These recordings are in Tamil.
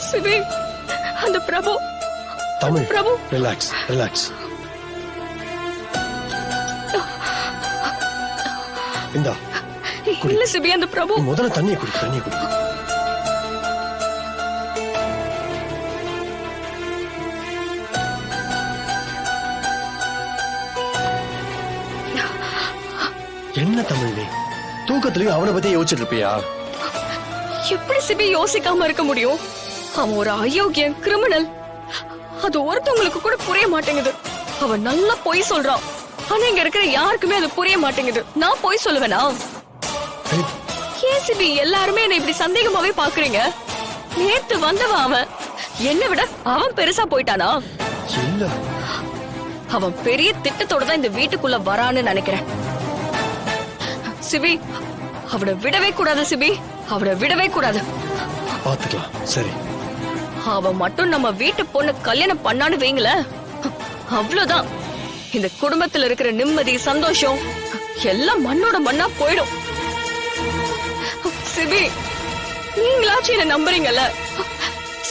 சிபி, அந்த பிரபு. தமிழ், பிரபு, ரிலாக்ஸ் ரிலாக்ஸ். இந்தா இல்ல சிபி, அந்த பிரபு. முதல்ல தண்ணியை குடி, தண்ணியை குடி. என்ன தமிழ் நீ தூக்கத்திலயும் அவனை பத்தி யோசிச்சுட்டு இருப்பியா? எப்படி சிபி யோசிக்காம இருக்க முடியும்? அவன் ஒரு அயோக்கியன், கிரிமினல். அது ஒருத்தவங்களுக்கு கூட புரிய மாட்டேங்குது. அவன் நல்லா பொய் சொல்றான். ஆனா இங்க இருக்கிற யாருக்குமே அது புரிய மாட்டேங்குது. நான் பொய் சொல்லுவேனா? ஏன் சிபி எல்லாருமே என்ன இப்படி சந்தேகமாவே பாக்குறீங்க? நேத்து வந்தவன் அவன். என்னை விட அவன் பெருசா போயிட்டானா? இல்ல, அவன் பெரிய திட்டத்தோட தான் இந்த வீட்டுக்குள்ள வரான்னு நினைக்கிறேன். சிபி, அவனை விடவே கூடாது சிபி, அவனை விடவே கூடாது. பாத்துக்கலாம், சரி. அவன் மட்டும் நம்ம வீட்டு பொண்ணு கல்யாணம் பண்ணான்னு வைங்கள, அவ்வளவுதான். இந்த குடும்பத்துல இருக்கிற நிம்மதி, சந்தோஷம் எல்லாம் மண்ணோட மண்ணா போயிடும். சிபி, நீங்களாச்சும் என்ன நம்புறீங்கல்ல?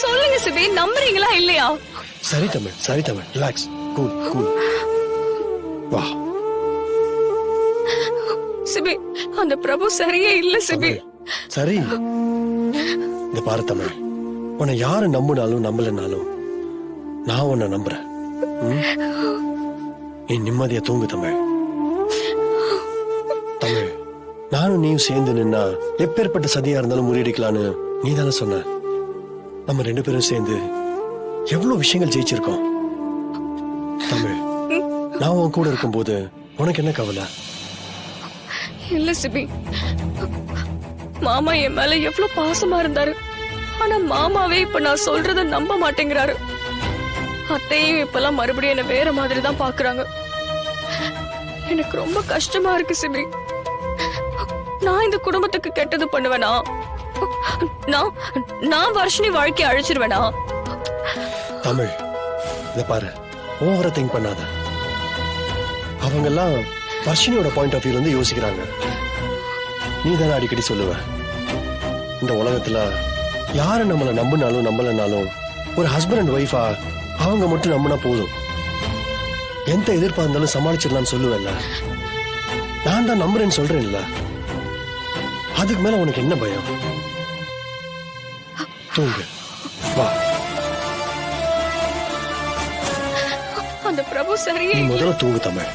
சொல்லுங்க சிபி, நம்புறீங்களா இல்லையா? சரி தமிழ், சரி தமிழ், ரிலாக்ஸ், கூல் கூல். வா சிபி, அந்த பிரபு சரியே இல்ல சிபி. சரி, இந்த பாரு தமிழ், உன்னை யாரு நம்புனாலும் நம்பலனாலும் நான் உன்னை நம்புறேன். நீ நிம்மதியா தூங்கு தமிழ். தமிழ், நானும் நீயும் சேர்ந்து நின்னா எப்பேற்பட்ட சதியா இருந்தாலும் முறியடிக்கலான்னு நீ தானே சொன்ன. நம்ம 2 பேரும் சேர்ந்து எவ்வளவு விஷயங்கள் ஜெயிச்சிருக்கோம். தமிழ், நான் உன் கூட இருக்கும் போது உனக்கு என்ன கவலை? இல்ல சிபி, மாமா என் மேல எவ்வளவு பாசமா இருந்தாரு. ஆனா மாமாவே இப்ப நான் சொல்றத நம்ப மாட்டேங்கிறாரு. அத்தையும் இப்பெல்லாம் மறுபடியும் என்ன வேற மாதிரி தான் பாக்குறாங்க. எனக்கு ரொம்ப கஷ்டமா இருக்கு சிபி. நான் இந்த குடும்பத்துக்கு கெட்டது பண்ணுவேனா? நான் வர்ஷினி வாழ்க்கையை அழிச்சிருவேனா? தமிழ், இத பாரு, ஓவரா திங்க் பண்ணாத. அவங்க எல்லாம் வர்ஷினியோட பாயிண்ட் ஆஃப் வியூல இருந்து யோசிக்கிறாங்க. நீ தானே அடிக்கடி சொல்லுவ, இந்த உலகத்துல யாரு நம்மள நம்பினாலும் நம்பலனாலும் ஒரு ஹஸ்பண்ட் அண்ட் ஒய்ஃபா அவங்க மட்டும் நம்பினா போதும், எந்த எதிர்ப்பா இருந்தாலும் சமாளிச்சிடலாம்னு சொல்லுவல்ல. நான் தான் நம்புறேன்னு சொல்றேன்ல, அதுக்கு மேல உனக்கு என்ன பயம்? தூங்கு, வா. அந்த பிரபு சரியே நீ முதல்ல தூங்கு தமிழ்.